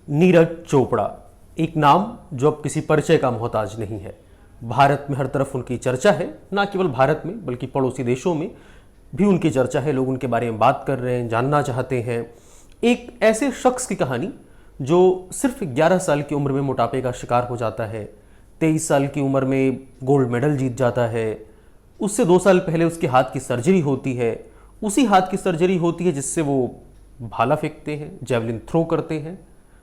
नीरज चोपड़ा, एक नाम जो अब किसी परिचय का मोहताज नहीं है। भारत में हर तरफ उनकी चर्चा है, ना केवल भारत में बल्कि पड़ोसी देशों में भी उनकी चर्चा है। लोग उनके बारे में बात कर रहे हैं, जानना चाहते हैं। एक ऐसे शख्स की कहानी जो सिर्फ 11 साल की उम्र में मोटापे का शिकार हो जाता है, 23 साल की उम्र में गोल्ड मेडल जीत जाता है। उससे 2 साल पहले उसके हाथ की सर्जरी होती है। उसी हाथ की सर्जरी होती है जिससे वो भाला फेंकते हैं, जेवलिन थ्रो करते हैं।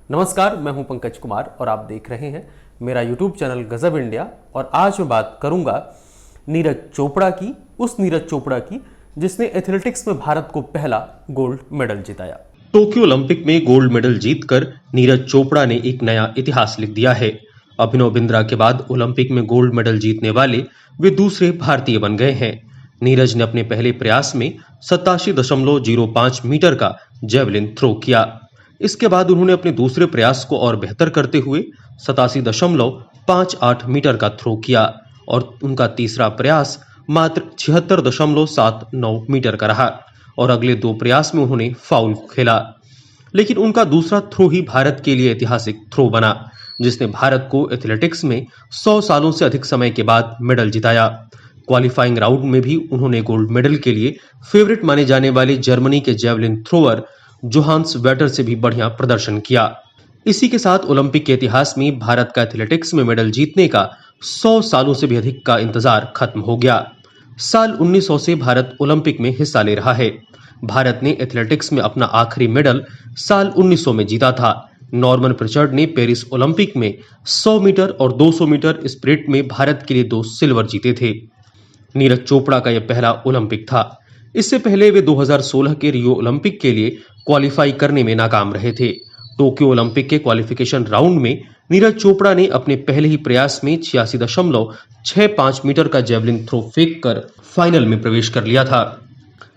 नमस्कार, मैं हूं पंकज कुमार और आप देख रहे हैं मेरा यूट्यूब चैनल गजब इंडिया। और आज मैं बात करूंगा नीरज चोपड़ा की, उस नीरज चोपड़ा की जिसने एथलेटिक्स में भारत को पहला गोल्ड मेडल जिताया। टोक्यो ओलंपिक में गोल्ड मेडल जीतकर नीरज चोपड़ा ने एक नया इतिहास लिख दिया है। अभिनव बिंद्रा के बाद ओलंपिक में गोल्ड मेडल जीतने वाले वे दूसरे भारतीय बन गए हैं। नीरज ने अपने पहले प्रयास में 87.05 मीटर का जेवलिन थ्रो किया। इसके बाद उन्होंने अपने दूसरे प्रयास को और बेहतर करते हुए 87.58 मीटर का थ्रो किया और उनका तीसरा प्रयास मात्र 76.79 मीटर का रहा और अगले 2 प्रयास में उन्होंने फाउल खेला। लेकिन उनका दूसरा थ्रो ही भारत के लिए ऐतिहासिक थ्रो बना, जिसने भारत को एथलेटिक्स में 100 सालों से अधिक समय के बाद मेडल जिताया। क्वालिफाइंग राउंड में भी उन्होंने गोल्ड मेडल के लिए फेवरेट माने जाने वाले जर्मनी के जेवलिन थ्रोअर जोहान्स वेटर से भी बढ़िया प्रदर्शन किया। इसी के साथ ओलंपिक के इतिहास में भारत का एथलेटिक्स में मेडल जीतने का 100 सालों से भी अधिक का इंतजार खत्म हो गया। साल 1900 से भारत ओलंपिक में हिस्सा ले रहा है। भारत ने एथलेटिक्स में अपना आखिरी मेडल साल 1900 में जीता था। नॉर्मन प्रिचर्ड ने पेरिस ओलंपिक में 100 मीटर और 200 मीटर स्प्रिंट में भारत के लिए 2 सिल्वर जीते थे। नीरज चोपड़ा का यह पहला ओलंपिक था। इससे पहले वे 2016 के रियो ओलंपिक के लिए क्वालिफाई करने में नाकाम रहे थे। टोक्यो ओलंपिक के क्वालिफिकेशन राउंड में नीरज चोपड़ा ने अपने पहले ही प्रयास में 86.65 मीटर का जेवलिन थ्रो फेंककर फाइनल में प्रवेश कर लिया था।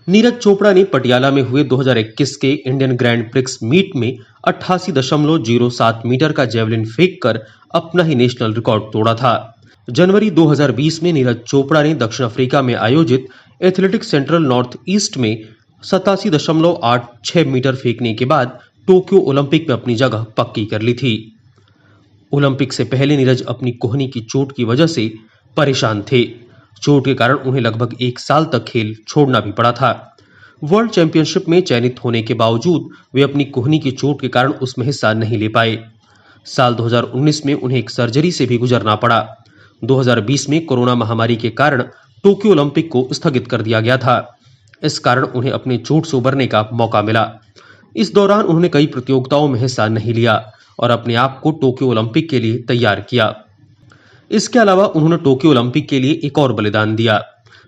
नीरज चोपड़ा ने पटियाला में हुए 2021 के इंडियन ग्रैंड प्रिक्स मीट में 88.07 मीटर का जेवलिन फेंककर अपना ही नेशनल रिकॉर्ड तोड़ा था। जनवरी 2020 में नीरज चोपड़ा ने दक्षिण अफ्रीका में आयोजित एथलेटिक्स सेंट्रल नॉर्थ ईस्ट में 87.86 मीटर फेंकने के बाद टोक्यो ओलंपिक में अपनी जगह पक्की कर ली थी। ओलंपिक से पहले नीरज अपनी कोहनी की चोट की वजह से परेशान थे। चोट के कारण उन्हें लगभग 1 साल तक खेल छोड़ना भी पड़ा था। वर्ल्ड चैंपियनशिप में चयनित होने के बावजूद वे अपनी कोहनी की चोट के कारण उसमें हिस्सा नहीं ले पाए। साल 2019 में उन्हें एक सर्जरी से भी गुजरना पड़ा। 2020 में कोरोना महामारी के कारण टोक्यो ओलंपिक को स्थगित कर दिया गया था। इस कारण उन्हें अपने चोट से उबरने का मौका मिला। इस दौरान उन्होंने कई प्रतियोगिताओं में हिस्सा नहीं लिया और अपने आप को टोक्यो ओलंपिक के लिए तैयार किया। इसके अलावा उन्होंने टोक्यो ओलंपिक के लिए एक और बलिदान दिया।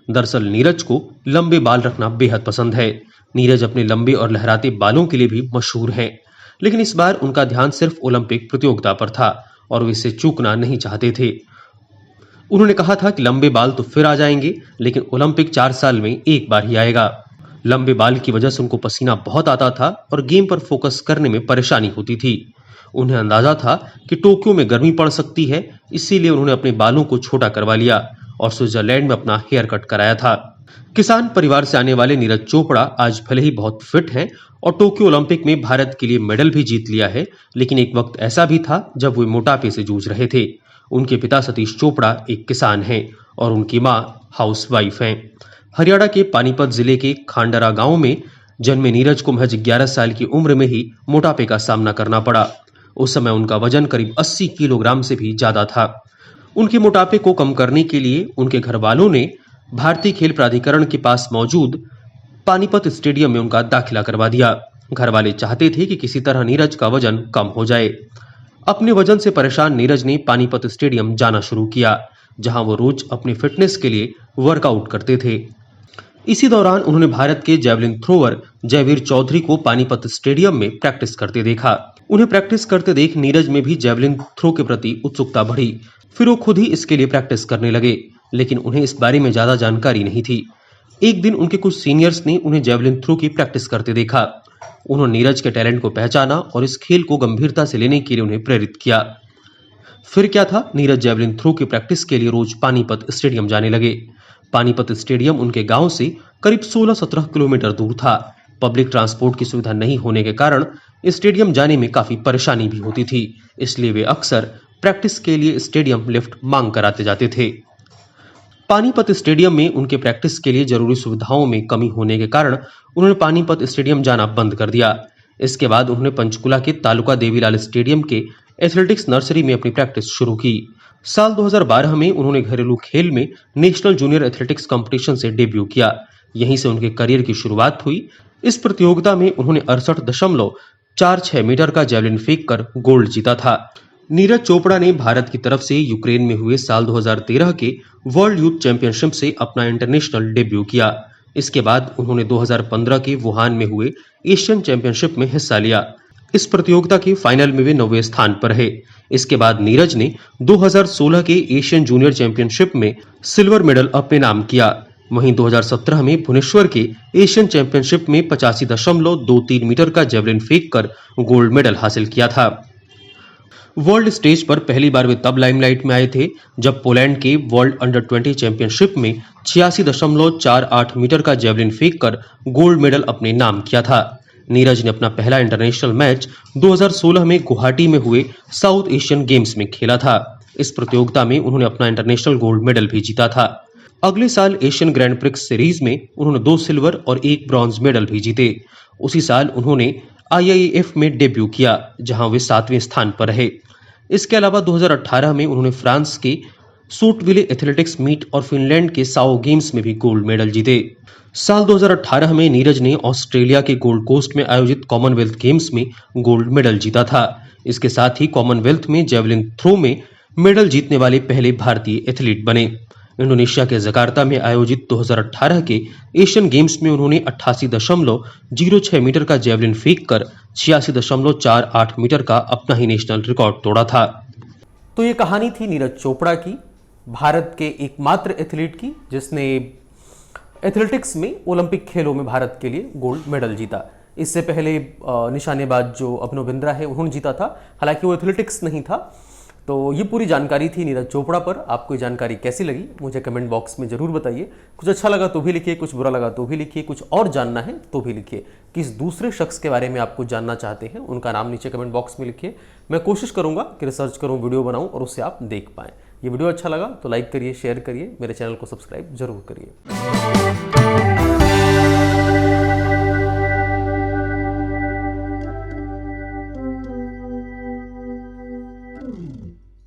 दरअसल नीरज को लंबे बाल रखना बेहद पसंद है। नीरज अपने लंबे और लहराते बालों के लिए भी मशहूर हैं, लेकिन इस बार उनका ध्यान सिर्फ ओलंपिक प्रतियोगिता पर था और वे इसे चूकना नहीं चाहते थे। उन्होंने कहा था कि लंबे बाल तो फिर आ जाएंगे, लेकिन ओलंपिक 4 साल में एक बार ही आएगा। लंबे बाल की वजह से उनको पसीना बहुत आता था और गेम पर फोकस करने में परेशानी होती थी। उन्हें अंदाजा था कि टोक्यो में गर्मी पड़ सकती है, इसीलिए उन्होंने अपने बालों को छोटा करवा लिया और स्विट्जरलैंड में अपना हेयर कट कराया था। किसान परिवार से आने वाले नीरज चोपड़ा आज भले ही बहुत फिट हैं और टोक्यो ओलंपिक में भारत के लिए मेडल भी जीत लिया है, लेकिन एक वक्त ऐसा भी था जब वे मोटापे से जूझ रहे थे। उनके पिता सतीश चोपड़ा एक किसान हैं और उनकी मां हाउसवाइफ हैं। हरियाणा के पानीपत जिले के खांडरा गांव में जन्मे नीरज को महज 11 साल की उम्र में ही मोटापे का सामना करना पड़ा। उस समय उनका वजन करीब 80 किलोग्राम से भी ज्यादा था। उनके मोटापे को कम करने के लिए उनके घर वालों ने भारतीय खेल प्राधिकरण के पास मौजूद पानीपत स्टेडियम में उनका दाखिला करवा दिया। घर वाले चाहते थे कि किसी तरह नीरज का वजन कम हो जाए। अपने वजन से परेशान नीरज ने पानीपत स्टेडियम जाना शुरू किया, जहां वो रोज अपनी फिटनेस के लिए वर्कआउट करते थे। इसी दौरान उन्होंने भारत के जेवलिन थ्रोअर जयवीर चौधरी को पानीपत स्टेडियम में प्रैक्टिस करते देखा। उन्हें प्रैक्टिस करते देख नीरज में भी जेवलिन थ्रो के प्रति उत्सुकता बढ़ी। फिर वो खुद ही इसके लिए प्रैक्टिस करने लगे, लेकिन उन्हें इस बारे में ज्यादा जानकारी नहीं थी। एक दिन उनके कुछ सीनियर्स ने उन्हें जेवलिन थ्रो की प्रैक्टिस करते देखा। उन्होंने नीरज के टैलेंट को पहचाना और इस खेल को गंभीरता से लेने के लिए उन्हें प्रेरित किया। फिर क्या था, नीरज जेवलिन थ्रो की प्रैक्टिस के लिए रोज पानीपत स्टेडियम जाने लगे। पानीपत स्टेडियम उनके गांव से करीब 16-17 किलोमीटर दूर था। पब्लिक ट्रांसपोर्ट की सुविधा नहीं होने के कारण स्टेडियम जाने में काफी परेशानी भी होती थी, इसलिए वे अक्सर प्रैक्टिस के लिए स्टेडियम लिफ्ट मांग कर आते जाते थे। पानीपत स्टेडियम में उनके प्रैक्टिस के लिए जरूरी सुविधाओं में कमी होने के कारण उन्होंने पानीपत स्टेडियम जाना बंद कर दिया। इसके बाद उन्होंने पंचकुला के तालुका देवीलाल स्टेडियम के एथलेटिक्स नर्सरी में अपनी प्रैक्टिस शुरू की। साल 2012 में उन्होंने घरेलू खेल में नेशनल जूनियर एथलेटिक्स कंपटीशन से डेब्यू किया। यहीं से उनके करियर की शुरुआत हुई। इस प्रतियोगिता में उन्होंने 68.46 मीटर का जैवलिन फेंक कर गोल्ड जीता था। नीरज चोपड़ा ने भारत की तरफ से यूक्रेन में हुए साल 2013 के वर्ल्ड यूथ चैंपियनशिप से अपना इंटरनेशनल डेब्यू किया। इसके बाद उन्होंने 2015 के वुहान में हुए एशियन चैंपियनशिप में हिस्सा लिया। इस प्रतियोगिता के फाइनल में वे 9वें स्थान पर रहे। इसके बाद नीरज ने 2016 के एशियन जूनियर चैंपियनशिप में सिल्वर मेडल अपने नाम किया। वहीं 2017 में भुवनेश्वर के एशियन चैंपियनशिप में 85.23 मीटर का जेवलिन फेंक कर गोल्ड मेडल हासिल किया था। वर्ल्ड स्टेज पर पहली बार वे तब लाइमलाइट में आए थे जब पोलैंड के वर्ल्ड अंडर 20 चैंपियनशिप में 86.48 मीटर का जेवलिन फेंक कर गोल्ड मेडल अपने नाम किया था। नीरज ने अपना पहला इंटरनेशनल मैच 2016 में गुवाहाटी में हुए साउथ एशियन गेम्स में खेला था। इस प्रतियोगिता में उन्होंने अपना इंटरनेशनल गोल्ड मेडल भी जीता था। अगले साल एशियन ग्रैंड प्रिक्स सीरीज में उन्होंने 2 सिल्वर और 1 ब्रॉन्ज मेडल भी जीते। उसी साल उन्होंने IIAF में डेब्यू किया, जहां वे 7वें स्थान पर रहे। इसके अलावा 2018 में उन्होंने फ्रांस के सूटविले एथलेटिक्स मीट और फिनलैंड के साओ गेम्स में भी गोल्ड मेडल जीते। साल 2018 में नीरज ने ऑस्ट्रेलिया के गोल्ड कोस्ट में आयोजित कॉमनवेल्थ गेम्स में गोल्ड मेडल जीता था। इसके साथ ही कॉमनवेल्थ में जेवलिन थ्रो में मेडल जीतने वाले पहले भारतीय एथलीट बने। इंडोनेशिया के जकार्ता में आयोजित 2018 के एशियन गेम्स में उन्होंने 88.06 मीटर का जेवलिन फेंक कर 86.48 मीटर का अपना ही नेशनल रिकॉर्ड तोड़ा था। तो ये कहानी थी नीरज चोपड़ा की, भारत के एकमात्र एथलीट की जिसने एथलेटिक्स में ओलंपिक खेलों में भारत के लिए गोल्ड मेडल जीता। इससे पहले निशानेबाज जो अभिनव बिंद्रा है उन्होंने जीता था, हालांकि वो एथलेटिक्स नहीं था। तो ये पूरी जानकारी थी नीरज चोपड़ा पर। आपको ये जानकारी कैसी लगी मुझे कमेंट बॉक्स में जरूर बताइए। कुछ अच्छा लगा तो भी लिखिए, कुछ बुरा लगा तो भी लिखिए, कुछ और जानना है तो भी लिखिए। किस दूसरे शख्स के बारे में आप कुछ जानना चाहते हैं उनका नाम नीचे कमेंट बॉक्स में लिखिए। मैं कोशिश करूंगा कि रिसर्च करूं, वीडियो बनाऊं और उससे आप देख पाएं। ये वीडियो अच्छा लगा तो लाइक करिए, शेयर करिए, मेरे चैनल को सब्सक्राइब जरूर करिए।